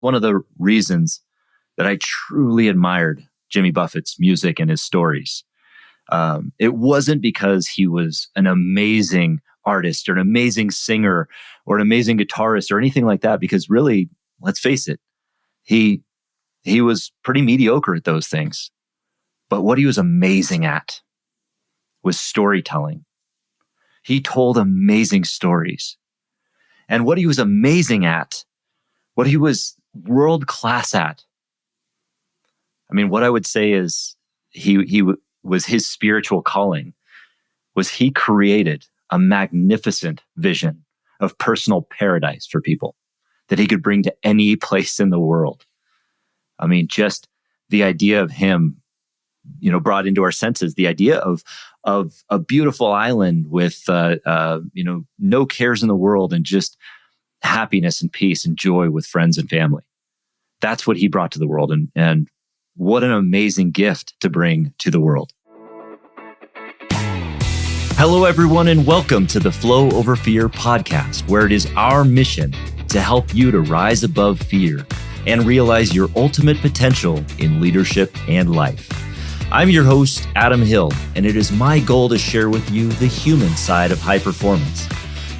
One of the reasons that I truly admired Jimmy Buffett's music and his stories. It wasn't because he was an amazing artist or an amazing singer or an amazing guitarist or anything like that, because really, let's face it, he was pretty mediocre at those things. But what he was amazing at was storytelling. He told amazing stories. And what he was amazing at, what he was world class at, I mean, what I would say is was his spiritual calling, was he created a magnificent vision of personal paradise for people that he could bring to any place in the world. I mean, just the idea of him, brought into our senses, the idea of a beautiful island with, no cares in the world and just happiness and peace and joy with friends and family. That's what he brought to the world. And what an amazing gift to bring to the world. Hello, everyone, and welcome to the Flow Over Fear podcast, where it is our mission to help you to rise above fear and realize your ultimate potential in leadership and life. I'm your host, Adam Hill, and it is my goal to share with you the human side of high performance.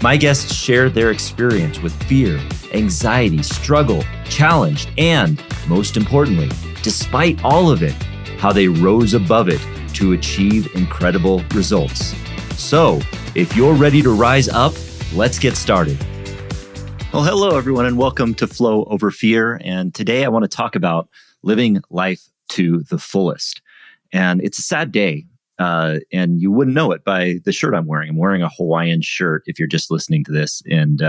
My guests share their experience with fear, anxiety, struggle, challenge, and, most importantly, despite all of it, how they rose above it to achieve incredible results. So, if you're ready to rise up, let's get started. Well, hello, everyone, and welcome to Flow Over Fear. And today I want to talk about living life to the fullest. And it's a sad day, and you wouldn't know it by the shirt I'm wearing. I'm wearing a Hawaiian shirt if you're just listening to this. And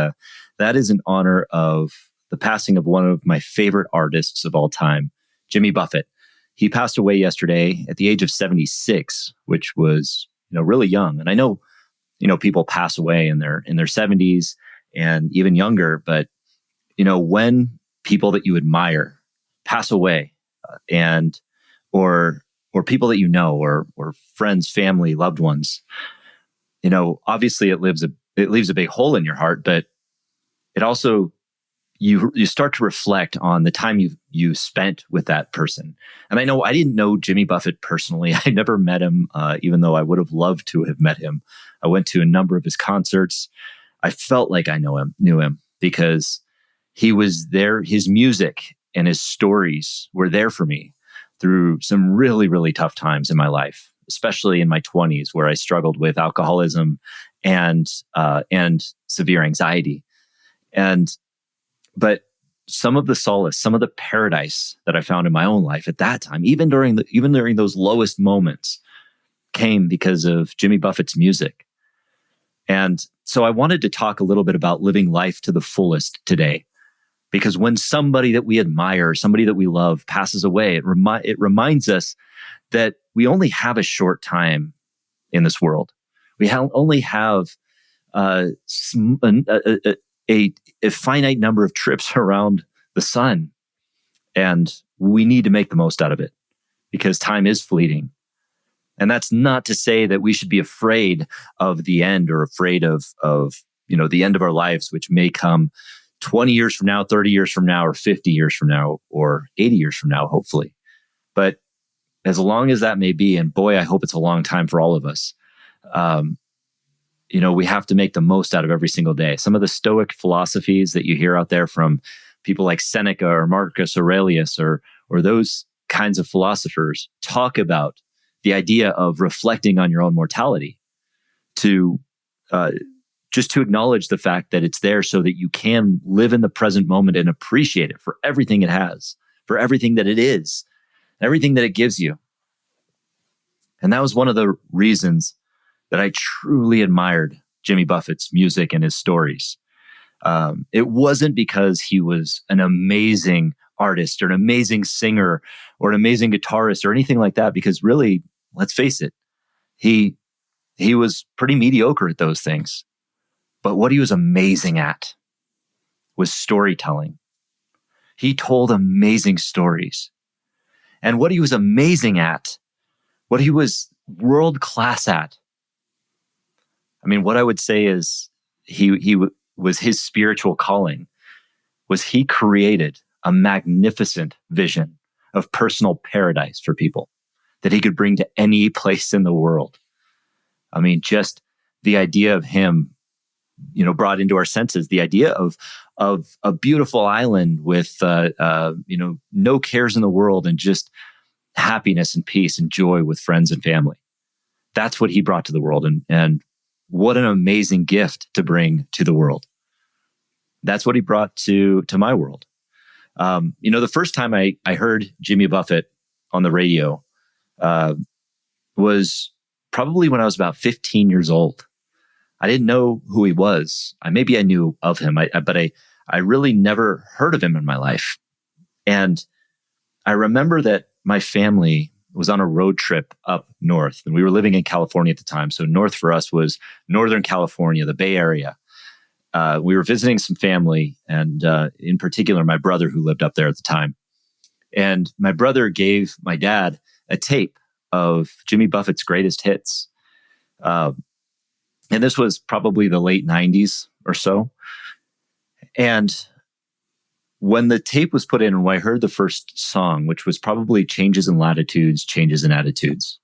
that is in honor of the passing of one of my favorite artists of all time, Jimmy Buffett. He passed away yesterday at the age of 76, which was, really young. And I know, people pass away in their 70s and even younger, but, when people that you admire pass away, or people that or friends, family, loved ones, obviously it leaves a big hole in your heart, but it also, you start to reflect on the time you spent with that person. And I know I didn't know Jimmy Buffett personally. I never met him, even though I would have loved to have met him. I went to a number of his concerts. I felt like I knew him because he was there. His music and his stories were there for me through some really, really tough times in my life, especially in my 20s, where I struggled with alcoholism and severe anxiety. But some of the solace, some of the paradise that I found in my own life at that time, even during those lowest moments, came because of Jimmy Buffett's music. And so I wanted to talk a little bit about living life to the fullest today, because when somebody that we admire, somebody that we love passes away, it reminds us that we only have a short time in this world. We only have a finite number of trips around the sun, and we need to make the most out of it because time is fleeting. And that's not to say that we should be afraid of the end or afraid of the end of our lives, which may come 20 years from now, 30 years from now, or 50 years from now, or 80 years from now, hopefully. But as long as that may be, and boy, I hope it's a long time for all of us, we have to make the most out of every single day. Some of the Stoic philosophies that you hear out there from people like Seneca or Marcus Aurelius or those kinds of philosophers talk about the idea of reflecting on your own mortality, to just to acknowledge the fact that it's there so that you can live in the present moment and appreciate it for everything it has, for everything that it is, everything that it gives you. And that was one of the reasons that I truly admired Jimmy Buffett's music and his stories. It wasn't because he was an amazing artist or an amazing singer or an amazing guitarist or anything like that, because really, let's face it, he was pretty mediocre at those things. But what he was amazing at was storytelling. He told amazing stories. And what he was amazing at, what he was world class at, I mean, what I would say is he was his spiritual calling, was he created a magnificent vision of personal paradise for people that he could bring to any place in the world. I mean, just the idea of him, brought into our senses, the idea of a beautiful island with, no cares in the world and just happiness and peace and joy with friends and family. That's what he brought to the world. And what an amazing gift to bring to the world. That's what he brought to my world. The first time I heard Jimmy Buffett on the radio was probably when I was about 15 years old. I didn't know who he was. Maybe I knew of him, but I really never heard of him in my life. And I remember that my family was on a road trip up north, and we were living in California at the time. So north for us was Northern California, the Bay Area. We were visiting some family, and in particular, my brother who lived up there at the time. And my brother gave my dad a tape of Jimmy Buffett's greatest hits. And this was probably the late 90s or so. And when the tape was put in and when I heard the first song, which was probably Changes in Latitudes, Changes in Attitudes,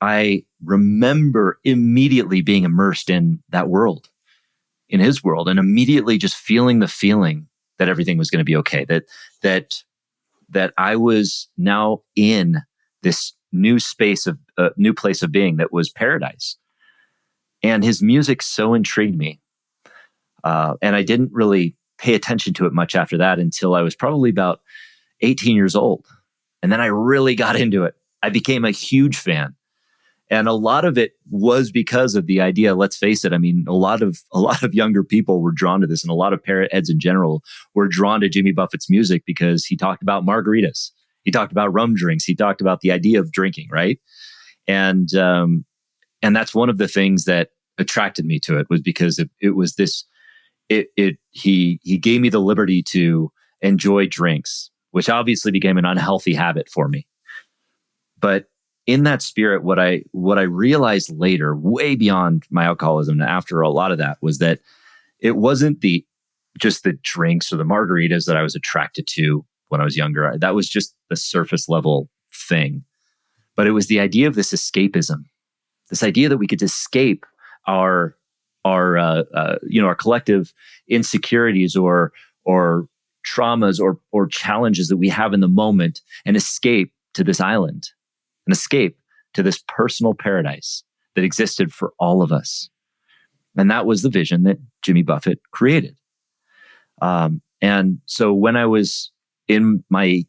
I remember immediately being immersed in that world, in his world, and immediately just feeling the feeling that everything was going to be okay, that I was now in this new space of new place of being that was paradise. And his music so intrigued me. And I didn't really pay attention to it much after that until I was probably about 18 years old. And then I really got into it. I became a huge fan. And a lot of it was because of the idea, let's face it, I mean, a lot of younger people were drawn to this, and a lot of parrot heads in general were drawn to Jimmy Buffett's music because he talked about margaritas. He talked about rum drinks. He talked about the idea of drinking, right? And that's one of the things that attracted me to it, was because it was this, he gave me the liberty to enjoy drinks, which obviously became an unhealthy habit for me. But in that spirit, what I realized later, way beyond my alcoholism, after a lot of that, was that it wasn't just the drinks or the margaritas that I was attracted to when I was younger. That was just the surface level thing. But it was the idea of this escapism, this idea that we could escape our collective insecurities or traumas or challenges that we have in the moment, and escape to this island, and escape to this personal paradise that existed for all of us. And that was the vision that Jimmy Buffett created. And so when I was in my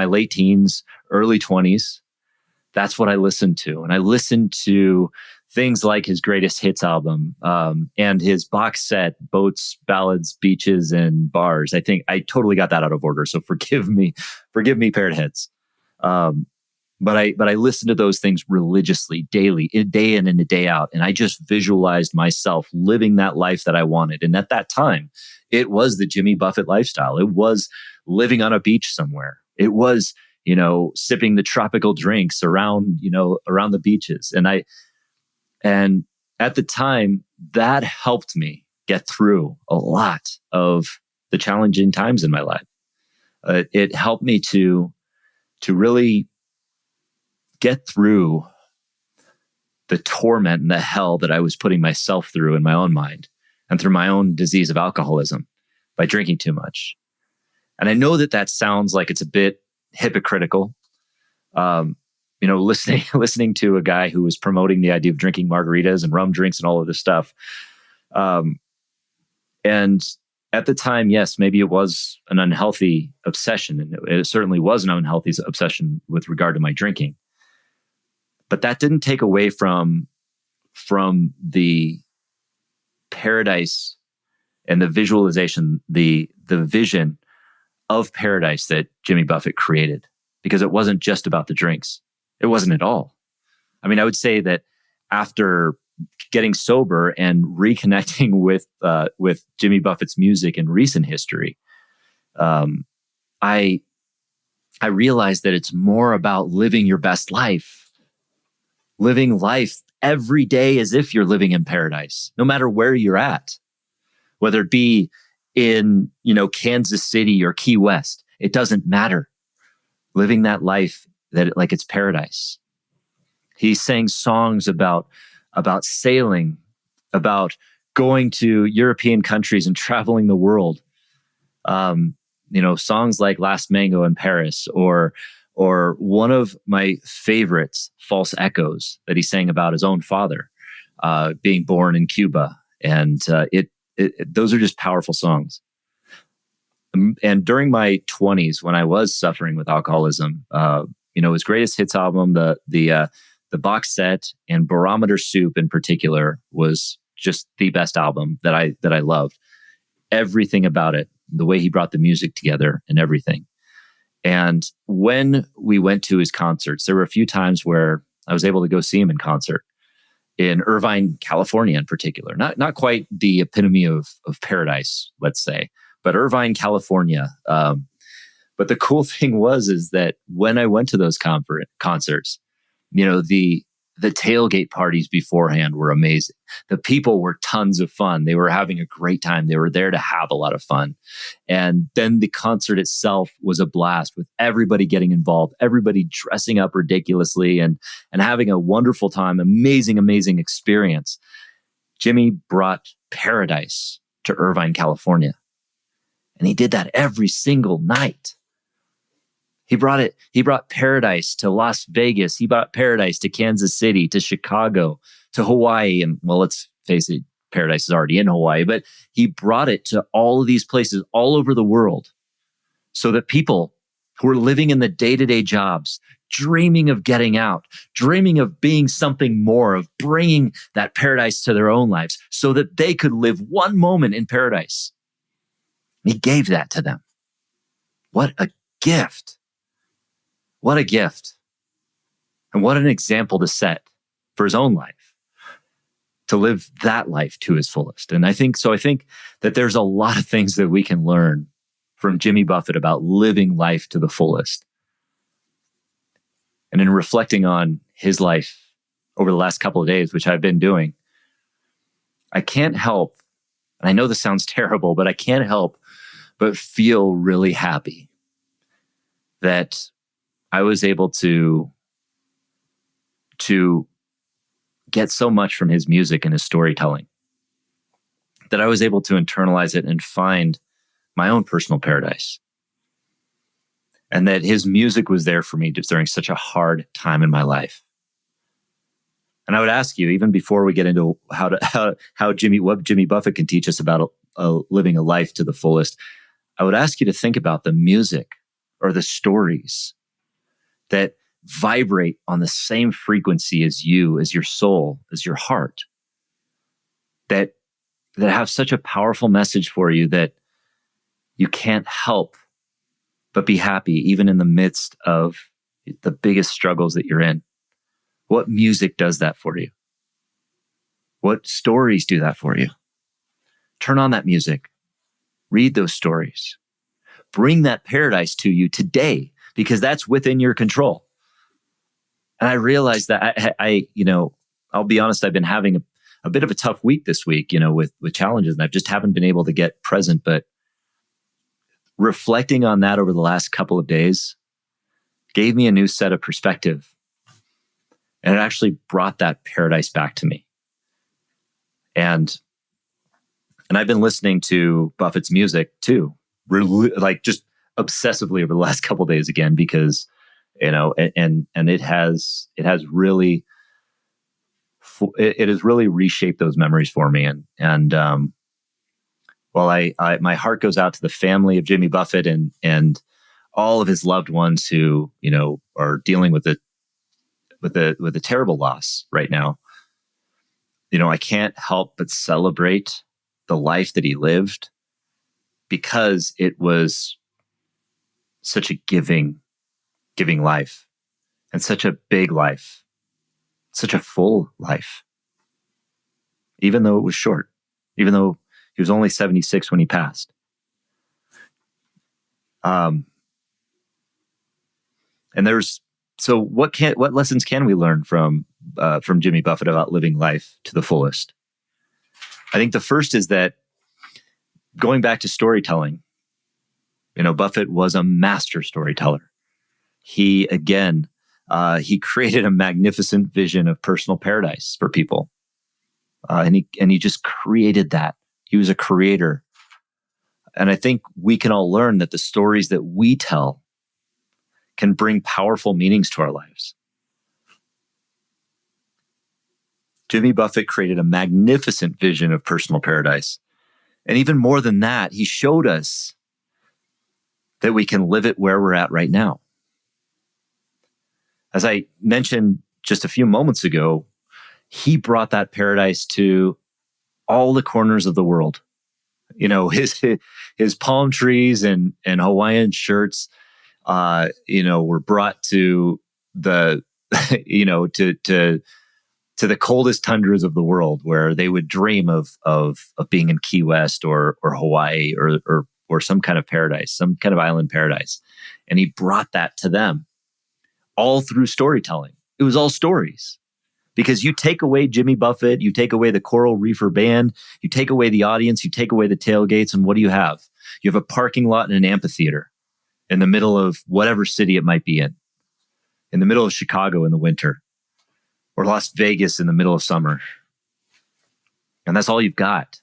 late teens, early 20s, that's what I listened to. And I listened to things like his greatest hits album, and his box set, Boats, Ballads, Beaches, and Bars. I think I totally got that out of order, so forgive me, parrot heads. But I listened to those things religiously, daily, day in and day out. And I just visualized myself living that life that I wanted. And at that time, it was the Jimmy Buffett lifestyle. It was living on a beach somewhere. It was, sipping the tropical drinks around the beaches. And at the time, that helped me get through a lot of the challenging times in my life. It helped me to really get through the torment and the hell that I was putting myself through in my own mind and through my own disease of alcoholism by drinking too much. And I know that sounds like it's a bit hypocritical. Listening to a guy who was promoting the idea of drinking margaritas and rum drinks and all of this stuff. And at the time, yes, maybe it was an unhealthy obsession, and it certainly was an unhealthy obsession with regard to my drinking. But that didn't take away from the paradise and the visualization, the vision of paradise that Jimmy Buffett created, because it wasn't just about the drinks. It wasn't at all. I mean, I would say that after getting sober and reconnecting with Jimmy Buffett's music in recent history, I realized that it's more about living your best life, living life every day as if you're living in paradise, no matter where you're at, whether it be in Kansas City or Key West. It doesn't matter. Living that life like it's paradise. He sang songs about sailing, about going to European countries and traveling the world. Songs like Last Mango in Paris, or one of my favorites, False Echoes, that he sang about his own father being born in Cuba. And those are just powerful songs. And during my 20s, when I was suffering with alcoholism, his greatest hits album, the box set, and Barometer Soup in particular, was just the best album that I loved. Everything about it, the way he brought the music together and everything. And when we went to his concerts, there were a few times where I was able to go see him in concert in Irvine, California in particular. Not quite the epitome of paradise, let's say, but Irvine, California. But the cool thing is that when I went to those concerts, the tailgate parties beforehand were amazing. The people were tons of fun. They were having a great time. They were there to have a lot of fun. And then the concert itself was a blast, with everybody getting involved, everybody dressing up ridiculously and having a wonderful time. Amazing, amazing experience. Jimmy brought paradise to Irvine, California. And he did that every single night. He brought paradise to Las Vegas. He brought paradise to Kansas City, to Chicago, to Hawaii. And well, let's face it, paradise is already in Hawaii, but he brought it to all of these places all over the world, so that people who are living in the day-to-day jobs, dreaming of getting out, dreaming of being something more, of bringing that paradise to their own lives, so that they could live one moment in paradise. He gave that to them. What a gift. What a gift. And what an example to set for his own life, to live that life to his fullest. And I think that there's a lot of things that we can learn from Jimmy Buffett about living life to the fullest. And in reflecting on his life over the last couple of days, which I've been doing, I can't help, and I know this sounds terrible, but I can't help but feel really happy that I was able to get so much from his music and his storytelling, that I was able to internalize it and find my own personal paradise. And that his music was there for me during such a hard time in my life. And I would ask you, even before we get into what Jimmy Buffett can teach us about living a life to the fullest, I would ask you to think about the music or the stories that vibrate on the same frequency as you, as your soul, as your heart, that have such a powerful message for you that you can't help but be happy even in the midst of the biggest struggles that you're in. What music does that for you? What stories do that for you? Turn on that music. Read those stories. Bring that paradise to you today, because that's within your control. And I realized that I'll be honest, I've been having a bit of a tough week this week, with challenges, and I just haven't been able to get present. But reflecting on that over the last couple of days gave me a new set of perspective. And it actually brought that paradise back to me. And I've been listening to Buffett's music too, like just obsessively over the last couple of days again, because and it has really reshaped those memories for me. And while my heart goes out to the family of Jimmy Buffett and all of his loved ones who are dealing with a terrible loss right now, I can't help but celebrate the life that he lived, because it was such a giving life, and such a big life, such a full life, even though it was short, even though he was only 76 when he passed. And what lessons can we learn from Jimmy Buffett about living life to the fullest? I think the first is that, going back to storytelling, Buffett was a master storyteller. He created a magnificent vision of personal paradise for people. And he just created that. He was a creator. And I think we can all learn that the stories that we tell can bring powerful meanings to our lives. Jimmy Buffett created a magnificent vision of personal paradise. And even more than that, he showed us that we can live it where we're at right now. As I mentioned just a few moments ago, he brought that paradise to all the corners of the world. His palm trees and Hawaiian shirts, were brought to the, to the coldest tundras of the world, where they would dream of being in Key West or Hawaii or some kind of paradise, some kind of island paradise. And he brought that to them all through storytelling. It was all stories. Because you take away Jimmy Buffett, you take away the Coral Reefer Band, you take away the audience, you take away the tailgates, and what do you have? You have a parking lot and an amphitheater in the middle of whatever city it might be in the middle of Chicago in the winter, or Las Vegas in the middle of summer. And that's all you've got.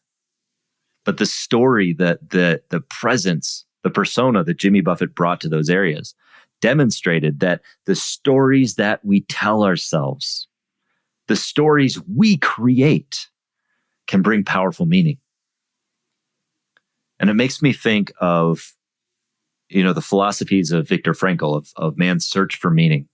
But the story, the presence, the persona that Jimmy Buffett brought to those areas demonstrated that the stories that we tell ourselves, the stories we create, can bring powerful meaning. And it makes me think of, the philosophies of Viktor Frankl, of man's search for meaning,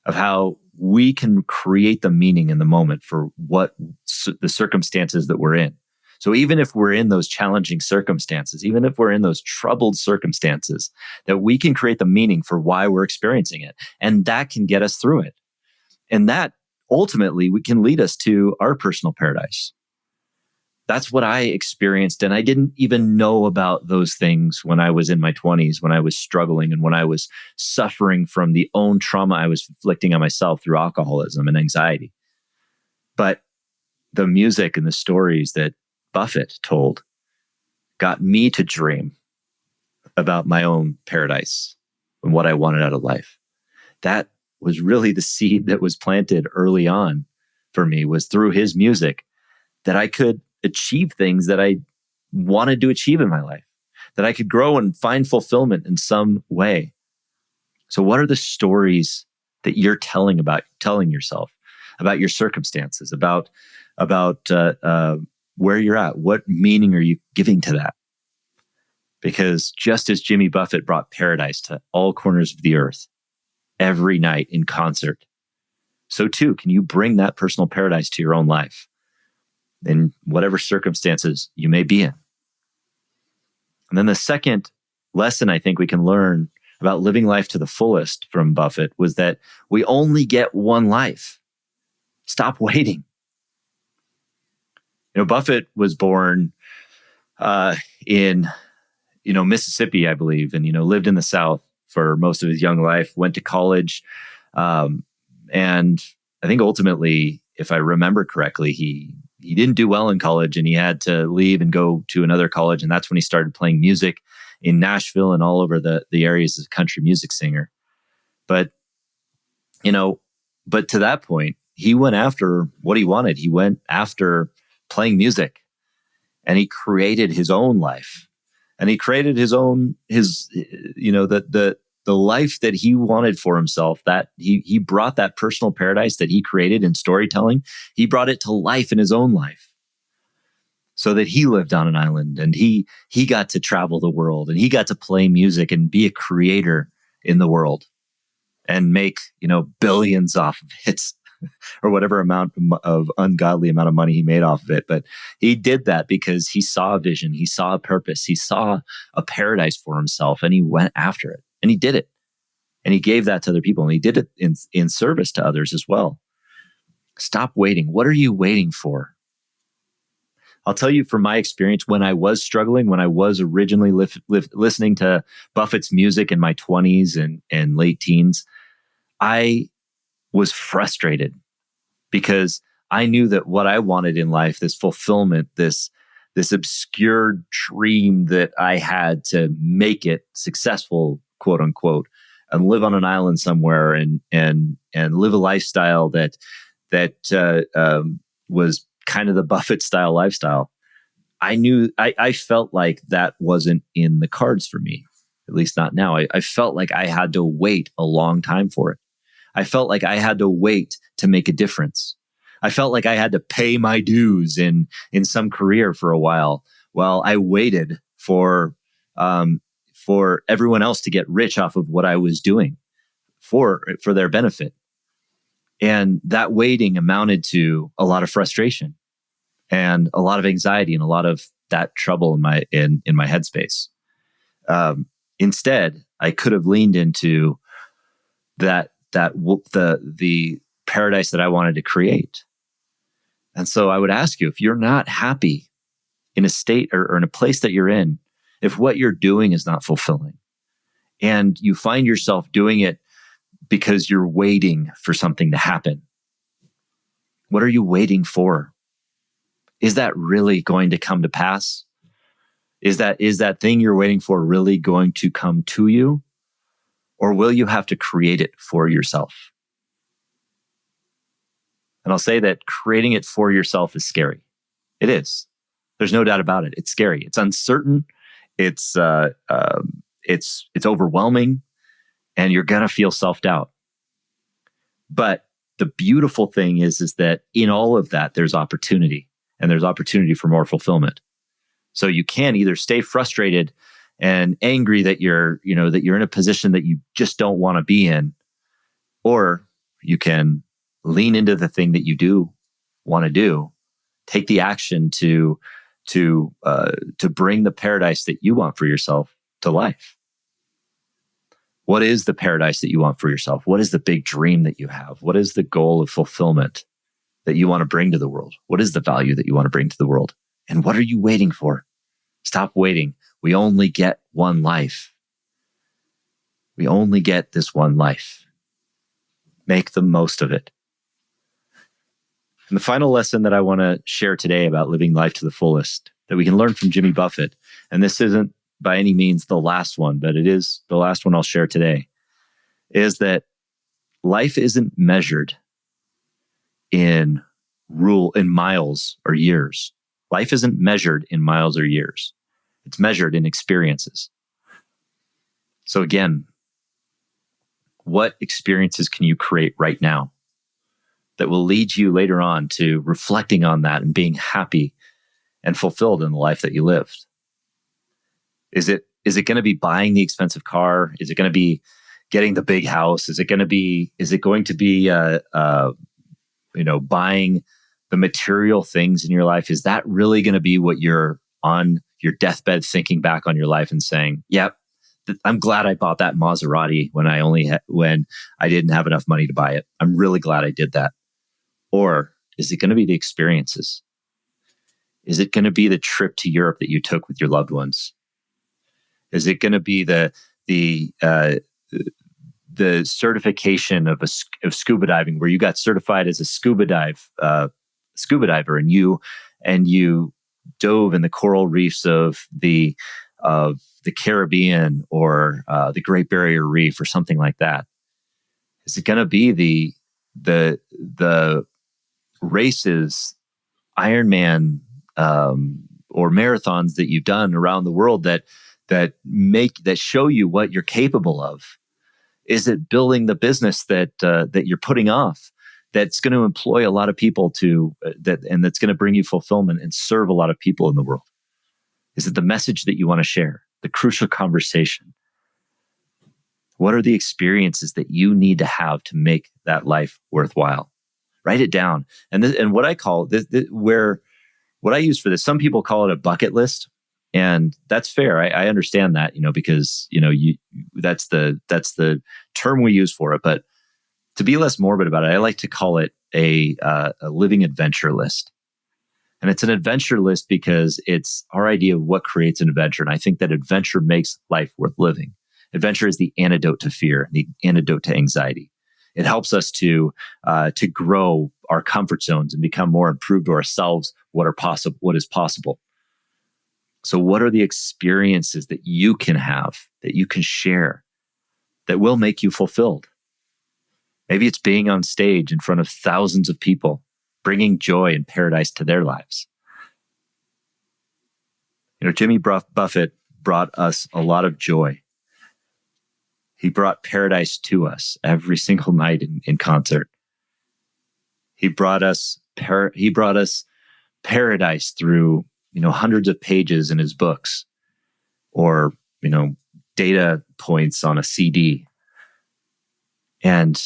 of how we can create the meaning in the moment for the circumstances that we're in. So even if we're in those challenging circumstances, even if we're in those troubled circumstances, that we can create the meaning for why we're experiencing it. And that can get us through it. And that ultimately can lead us to our personal paradise. That's what I experienced. And I didn't even know about those things when I was in my 20s, when I was struggling and when I was suffering from the own trauma I was inflicting on myself through alcoholism and anxiety. But the music and the stories that Buffett told got me to dream about my own paradise and what I wanted out of life. That was really the seed that was planted early on for me, was through his music, that I could achieve things that I wanted to achieve in my life, that I could grow and find fulfillment in some way. So what are the stories that you're telling yourself about your circumstances, about where you're at? What meaning are you giving to that? Because just as Jimmy Buffett brought paradise to all corners of the earth every night in concert, so too can you bring that personal paradise to your own life in whatever circumstances you may be in. And then the second lesson I think we can learn about living life to the fullest from Buffett was that we only get one life. Stop waiting. Buffett was born in Mississippi, I believe, and lived in the South for most of his young life. Went to college, and I think ultimately, if I remember correctly, he didn't do well in college, and he had to leave and go to another college, and that's when he started playing music in Nashville and all over the areas as a country music singer. But to that point, he went after what he wanted. He went after playing music, and he created his own life, and he created the life that he wanted for himself, that he brought that personal paradise that he created in storytelling. He brought it to life in his own life, so that he lived on an island, and he got to travel the world, and he got to play music and be a creator in the world and make, billions off of it. Or whatever amount of ungodly amount of money he made off of it. But he did that because he saw a vision, he saw a purpose, he saw a paradise for himself, and he went after it, and he did it. And he gave that to other people, and he did it in service to others as well. Stop waiting. What are you waiting for? I'll tell you from my experience, when I was struggling, when I was originally listening to Buffett's music in my 20s and late teens, I was frustrated because I knew that what I wanted in life, this fulfillment, this this obscure dream that I had to make it successful, quote unquote, and live on an island somewhere and live a lifestyle that was kind of the Buffett style lifestyle. I felt like that wasn't in the cards for me, at least not now. I felt like I had to wait a long time for it. I felt like I had to wait to make a difference. I felt like I had to pay my dues in some career for a while I waited for everyone else to get rich off of what I was doing for their benefit. And that waiting amounted to a lot of frustration and a lot of anxiety and a lot of that trouble in my headspace. Instead, I could have leaned into the paradise that I wanted to create. And so I would ask you, if you're not happy in a state or in a place that you're in, if what you're doing is not fulfilling, and you find yourself doing it because you're waiting for something to happen, what are you waiting for? Is that really going to come to pass? Is that thing you're waiting for really going to come to you? Or will you have to create it for yourself? And I'll say that creating it for yourself is scary. It is. There's no doubt about it. It's scary. It's uncertain. It's overwhelming, and you're gonna feel self-doubt. But the beautiful thing is that in all of that, there's opportunity, and there's opportunity for more fulfillment. So you can either stay frustrated and angry that you're in a position that you just don't want to be in, or you can lean into the thing that you do want to do, take the action to bring the paradise that you want for yourself to life. What is the paradise that you want for yourself? What is the big dream that you have? What is the goal of fulfillment that you want to bring to the world? What is the value that you want to bring to the world? And what are you waiting for? Stop waiting. We only get one life. We only get this one life. Make the most of it. And the final lesson that I want to share today about living life to the fullest, that we can learn from Jimmy Buffett, and this isn't by any means the last one, but it is the last one I'll share today, is that life isn't measured in miles or years. Life isn't measured in miles or years. It's measured in experiences. So again, what experiences can you create right now that will lead you later on to reflecting on that and being happy and fulfilled in the life that you lived? Is it going to be buying the expensive car? Is it going to be getting the big house? Is it going to be buying the material things in your life? Is that really going to be what you're on your deathbed thinking back on your life and saying, yep, I'm glad I bought that Maserati when I didn't have enough money to buy it. I'm really glad I did that. Or is it going to be the experiences? Is it going to be the trip to Europe that you took with your loved ones? Is it going to be the certification of scuba diving, where you got certified as a scuba diver, and you dove in the coral reefs of the Caribbean or the Great Barrier Reef or something like that? Is it going to be the races, Ironman, or marathons that you've done around the world that show you what you're capable of? Is it building the business that you're putting off, that's going to employ a lot of people and that's going to bring you fulfillment and serve a lot of people in the world? Is it the message that you want to share, the crucial conversation? What are the experiences that you need to have to make that life worthwhile? Write it down. And what I call what I use for this, some people call it a bucket list. And that's fair. I understand that, because, that's the term we use for it. But to be less morbid about it, I like to call it a living adventure list. And it's an adventure list because it's our idea of what creates an adventure. And I think that adventure makes life worth living. Adventure is the antidote to fear, the antidote to anxiety. It helps us to grow our comfort zones and become more improved to ourselves, what is possible. So what are the experiences that you can have, that you can share, that will make you fulfilled? Maybe it's being on stage in front of thousands of people, bringing joy and paradise to their lives. Jimmy Buffett brought us a lot of joy. He brought paradise to us every single night in concert. He brought us paradise through, hundreds of pages in his books, or, data points on a CD. And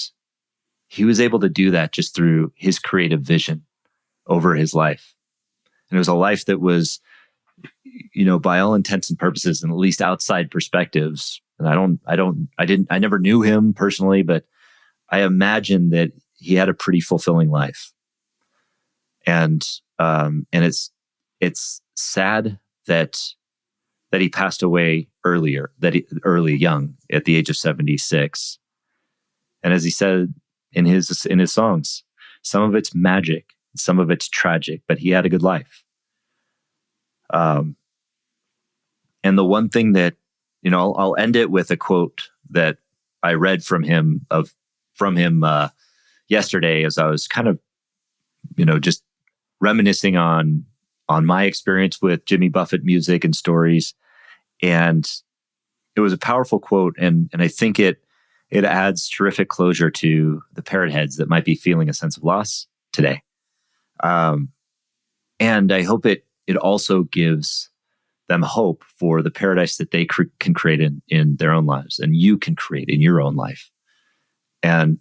he was able to do that just through his creative vision over his life. And it was a life that was, by all intents and purposes, and at least outside perspectives. And I never knew him personally, but I imagine that he had a pretty fulfilling life. And it's sad that he passed away young at the age of 76. And as he said in his songs, some of it's magic, some of it's tragic, but he had a good life. And the one thing that, I'll end it with a quote that I read from him yesterday, as I was kind of, just reminiscing on my experience with Jimmy Buffett music and stories. And it was a powerful quote. And I think it adds terrific closure to the parrot heads that might be feeling a sense of loss today. And I hope it also gives them hope for the paradise that they can create in their own lives, and you can create in your own life, and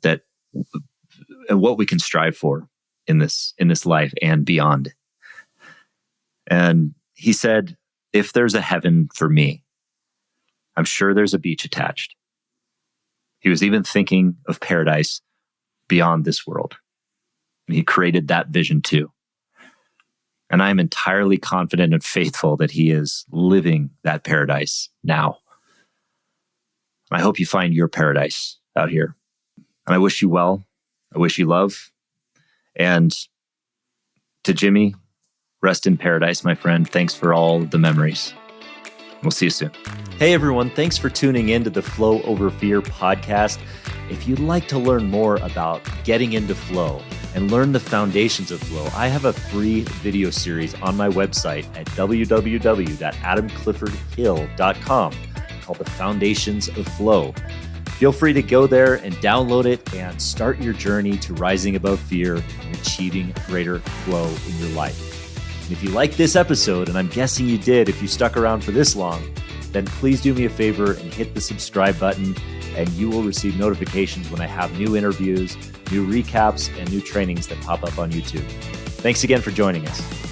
what we can strive for in this life and beyond. And he said, if there's a heaven for me, I'm sure there's a beach attached. He was even thinking of paradise beyond this world. And he created that vision too. And I am entirely confident and faithful that he is living that paradise now. I hope you find your paradise out here. And I wish you well. I wish you love. And to Jimmy, rest in paradise, my friend. Thanks for all the memories. We'll see you soon. Hey, everyone. Thanks for tuning in to the Flow Over Fear podcast. If you'd like to learn more about getting into flow and learn the foundations of flow, I have a free video series on my website at www.adamcliffordhill.com called The Foundations of Flow. Feel free to go there and download it and start your journey to rising above fear and achieving greater flow in your life. And if you like this episode, and I'm guessing you did if you stuck around for this long, then please do me a favor and hit the subscribe button, and you will receive notifications when I have new interviews, new recaps, and new trainings that pop up on YouTube. Thanks again for joining us.